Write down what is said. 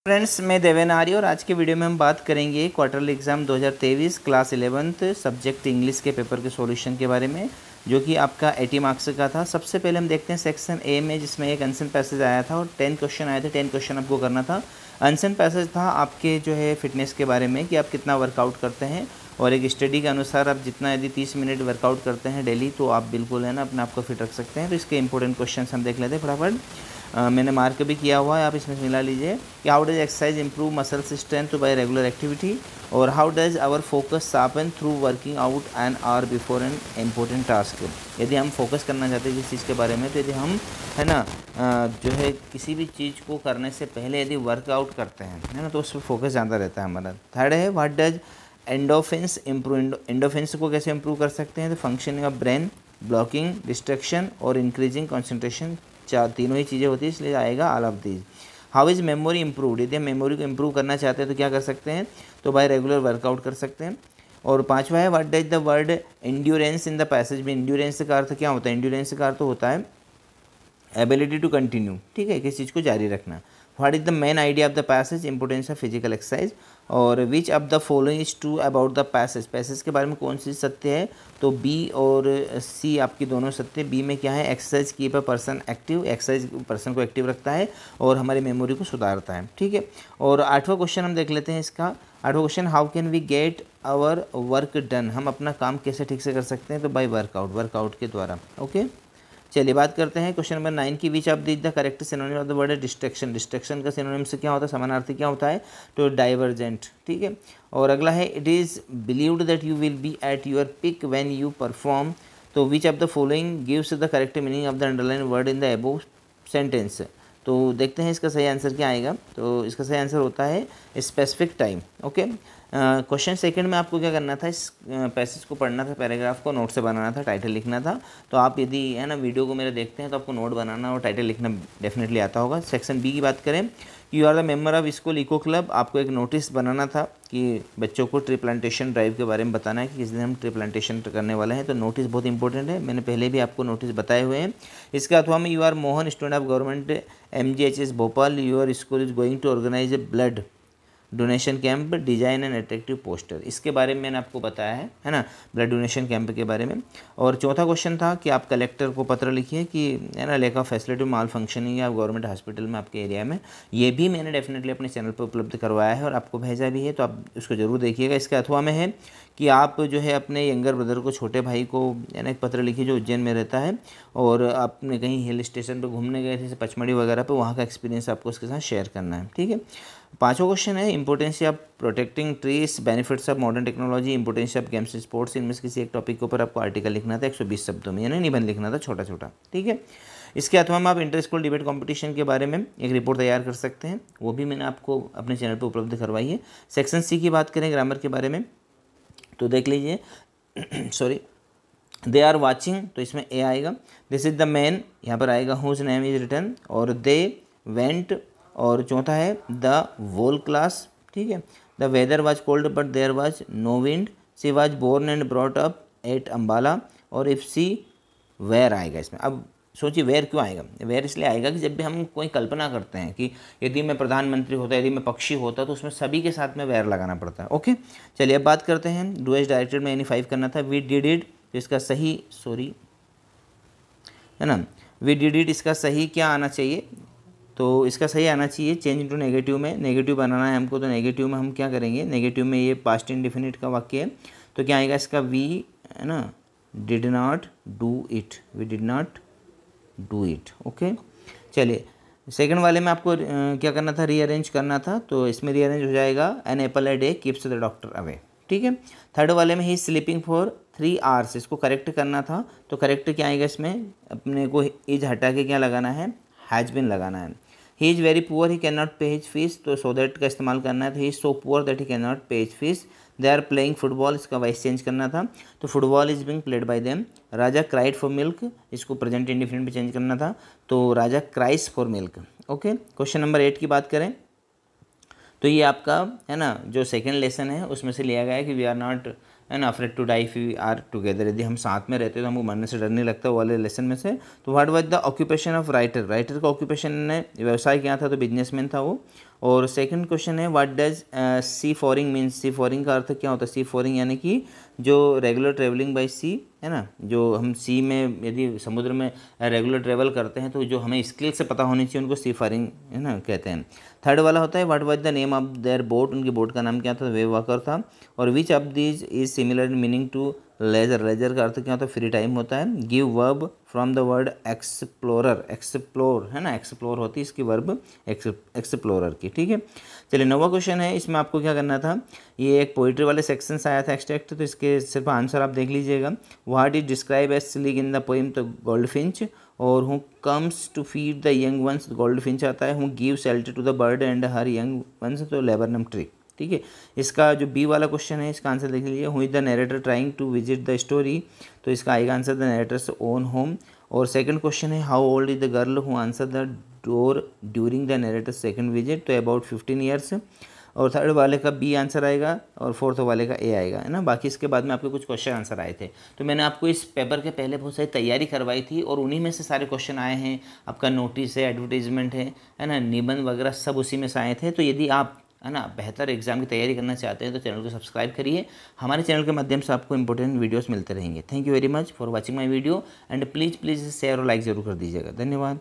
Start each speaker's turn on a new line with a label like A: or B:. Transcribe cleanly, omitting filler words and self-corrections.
A: Friends, मैं देवेन आर्य और आज के वीडियो में हम बात करेंगे quarterly exam 2023 class 11th subject English के पेपर के सॉल्यूशन के बारे में, जो कि आपका 80 मार्क्स का था। सबसे पहले हम देखते हैं सेक्शन ए में, जिसमें एक आंसर पैसेज आया था और 10 क्वेश्चन आए थे। 10 क्वेश्चन आपको करना था। आंसर पैसेज था आपके जो है फिटनेस के बारे में कि आप कितना वर्कआउट करते हैं, और एक स्टडी के अनुसार आप जितना यदि 30 मिनट वर्कआउट करते हैं डेली तो आप बिल्कुल है ना अपने आप को फिट रख सकते हैं। तो इसके इंपॉर्टेंट क्वेश्चन हम देख लेते हैं फटाफट। मैंने मार्क भी किया हुआ है, आप इसमें मिला लीजिए कि how does exercise improve muscles strength by regular activity, और how does our focus sharpen through working out an hour before an important task. यदि हम फोकस करना चाहते हैं किसी चीज़ के बारे में, तो यदि हम है ना जो है किसी भी चीज़ को करने से पहले यदि वर्कआउट करते हैं है ना, तो उस पर फोकस ज़्यादा रहता है हमारा। थर्ड है what does endorphins improve. Endorphins को कैसे इंप्रूव कर सकते हैं, तो functioning of brain, blocking distraction और इंक्रीजिंग कॉन्सेंट्रेशन, तीनों ही चीज़ें होती है, इसलिए आएगा all of these. How is memory improved. यदि हम मेमोरी को इंप्रूव करना चाहते हैं तो क्या कर सकते हैं, तो बाय रेगुलर वर्कआउट कर सकते हैं। और पांचवा है what does the word endurance in the passage में। एंड्योरेंस का अर्थ क्या होता है, एंड्योरेंस का अर्थ होता है एबिलिटी टू कंटिन्यू, ठीक है, किसी चीज़ को जारी रखना। What is the main idea of the passage, importance of physical exercise, और which of the following is true about the passage. Passage के बारे में कौन सी सत्य है, तो बी और सी आपकी दोनों सत्य। बी में क्या है, exercise keep a person active, exercise person को एक्टिव रखता है और हमारी मेमोरी को सुधारता है, ठीक है। और आठवां क्वेश्चन हम देख लेते हैं इसका। आठवां question, how can we get our work done. हम अपना काम कैसे ठीक से कर सकते हैं, तो बाय वर्कआउट, वर्कआउट के द्वारा, ओके। चलिए बात करते हैं क्वेश्चन नंबर 9 की। विच of the correct synonym of the word है डिस्ट्रैक्शन। डिस्ट्रैक्शन का सिनोनिम से क्या होता है, समानार्थी क्या होता है, तो डाइवर्जेंट, ठीक है। और अगला है it is believed that you will be at your peak when you perform. तो which of the following gives the correct meaning of the underline word in the above sentence. तो देखते हैं इसका सही आंसर क्या आएगा। तो इसका सही आंसर होता है specific time, okay. Question second में आपको क्या करना था, इस पैसेज को पढ़ना था, पैराग्राफ को नोट से बनाना था, टाइटल लिखना था। तो आप यदि है ना वीडियो को मेरे देखते हैं तो आपको नोट बनाना और टाइटल लिखना डेफिनेटली आता होगा। सेक्शन बी की बात करें, you are the member of school eco club. आपको एक नोटिस बनाना था कि बच्चों को ट्री प्लांटेशन ड्राइव के बारे में बताना है कि किस दिन हम ट्री प्लांटेशन करने वाले हैं। तो नोटिस बहुत इंपॉर्टेंट है, मैंने पहले भी आपको नोटिस बताए हुए हैं। इसके अथवा में you are Mohan, student of government MGHS Bhopal, your school is going to organise a blood donation camp, design and attractive poster. इसके बारे में मैंने आपको बताया है ना, ब्लड डोनेशन कैंप के बारे में। और चौथा क्वेश्चन था कि आप कलेक्टर को पत्र लिखिए कि है ना lake of facility mall functioning या गवर्नमेंट हॉस्पिटल में आपके एरिया में। ये भी मैंने डेफिनेटली अपने चैनल पर उपलब्ध करवाया है और आपको भेजा भी है, तो आप उसको जरूर देखिएगा। इसके अथवा में है कि आप जो है अपने यंगर ब्रदर को, छोटे भाई को है ना एक पत्र लिखिए जो उज्जैन में रहता है, और आपने कहीं हिल स्टेशन पर घूमने गए थे जैसे पचमढ़ी वगैरह पे, वहाँ का एक्सपीरियंस आपको उसके साथ शेयर करना है, ठीक है। पांचवा क्वेश्चन है importance of protecting trees, benefits of modern technology, importance of games sports. इनमें से किसी एक टॉपिक के ऊपर आपको आर्टिकल लिखना था 120 शब्दों में, यानी निबंध लिखना था छोटा छोटा, ठीक है। इसके अथवा में आप इंटर स्कूल डिबेट कंपटीशन के बारे में एक रिपोर्ट तैयार कर सकते हैं, वो भी मैंने आपको अपने चैनल पर उपलब्ध करवाई है। सेक्शन सी की बात करें ग्रामर के बारे में, तो देख लीजिए सॉरी, दे आर वॉचिंग, तो इसमें ए आएगा। दिस इज द मैन, यहाँ पर आएगा हुज नेम इज रिटन, और दे वेंट, और चौथा है द वोल क्लास, ठीक है। The weather was cold but there was no wind, she was born and brought up at Ambala, और इफ सी वेयर आएगा इसमें। अब सोचिए वेयर क्यों आएगा, वेयर इसलिए आएगा कि जब भी हम कोई कल्पना करते हैं कि यदि मैं प्रधानमंत्री होता, यदि मैं पक्षी होता, तो उसमें सभी के साथ में वेयर लगाना पड़ता है, ओके। चलिए अब बात करते हैं डू एज डायरेक्टेड में, यानी 5 करना था। वी डिड इट, इसका सही सॉरी है ना, वी डिड इट, इसका सही क्या आना चाहिए, तो इसका सही आना चाहिए चेंज इनटू नेगेटिव में। नेगेटिव बनाना है हमको, तो नेगेटिव में हम क्या करेंगे, नेगेटिव में ये पास्ट इंडेफिनिट का वाक्य है, तो क्या आएगा इसका वी है ना, did not do it, we did not do it, okay. चलिए सेकंड वाले में आपको क्या करना था, रीअरेंज करना था, तो इसमें रीअरेंज हो जाएगा an apple a day keeps the doctor away, ठीक है। थर्ड वाले में ही स्लीपिंग फॉर 3 आवर्स, इसको करेक्ट करना था, तो करेक्ट क्या आएगा इसमें, अपने को इज हटा के क्या लगाना है, हैज बिन लगाना है। He is very poor, he can not pay his fees, तो सो दैट का इस्तेमाल करना है, तो he is so poor that he can not pay his fees. They are playing football, इसका वाइस चेंज करना था, तो football is being played by them. Raja cried for milk, इसको प्रेजेंट इंडिफिनिट में चेंज करना था, तो Raja cries for milk, okay. Question number 8 की बात करें, तो ये आपका है ना जो सेकंड लेसन है उसमें से लिया गया है कि वी आर नॉट है ना, afraid to die if we are together, यदि हम साथ में रहते तो हमको मरने से डर नहीं लगता, वो वाले लेसन में से। तो what was the occupation of writer, writer का ऑक्यूपेशन ने व्यवसाय क्या था, तो बिजनेसमैन था वो। और सेकंड क्वेश्चन है व्हाट डज सी फॉरिंग मीन्स, सी फॉरिंग का अर्थ क्या होता है, सी फॉरिंग यानी कि जो रेगुलर ट्रेवलिंग बाय सी, है ना, जो हम सी में यदि समुद्र में रेगुलर ट्रेवल करते हैं तो जो हमें स्किल से पता होनी चाहिए उनको सी फॉरिंग, है ना, कहते हैं। थर्ड वाला होता है what was the name of their boat, उनकी बोट का नाम क्या था, वेव वॉकर था। और which of these is similar in meaning to leisure, leisure का अर्थ क्या होता है, फ्री टाइम होता है। Give verb from the word explorer, explore, है ना, एक्सप्लोर होती है इसकी वर्ब एक्सप्लोरर की, ठीक है। चलिए नौवां क्वेश्चन है, इसमें आपको क्या करना था, ये एक पोइट्री वाले सेक्शन से आया था एक्सट्रैक्ट, तो इसके सिर्फ आंसर आप देख लीजिएगा। What is describe as sleek in the poem, तो गोल्ड फिंच। और who comes to feed the young ones, goldfinch आता है। Who give shelter to the bird and her young ones, तो लेबरनम ट्री, ठीक है। इसका जो B वाला क्वेश्चन है इसका आंसर देख लीजिए। Who is the narrator trying to visit the story, तो इसका आएगा answer the narrator's own home. और सेकंड क्वेश्चन है how old is the girl who answer the door during the narrator's second visit, तो about 15 years. और third वाले का B answer आएगा और फोर्थ वाले का ए आएगा, है ना। बाकी इसके बाद में आपके कुछ क्वेश्चन आंसर आए थे, तो मैंने आपको इस पेपर के पहले बहुत सारी तैयारी करवाई थी और उन्हीं में से सारे क्वेश्चन आए हैं। आपका नोटिस है, एडवर्टीजमेंट है ना, निबंध वगैरह सब उसी में से आए थे। तो यदि आप, है ना, बेहतर एग्जाम की तैयारी करना चाहते हैं तो चैनल को सब्सक्राइब करिए। हमारे चैनल के माध्यम से आपको इंपॉर्टेंट वीडियोस मिलते रहेंगे। Thank you very much for watching my video and please share और लाइक ज़रूर कर दीजिएगा। धन्यवाद।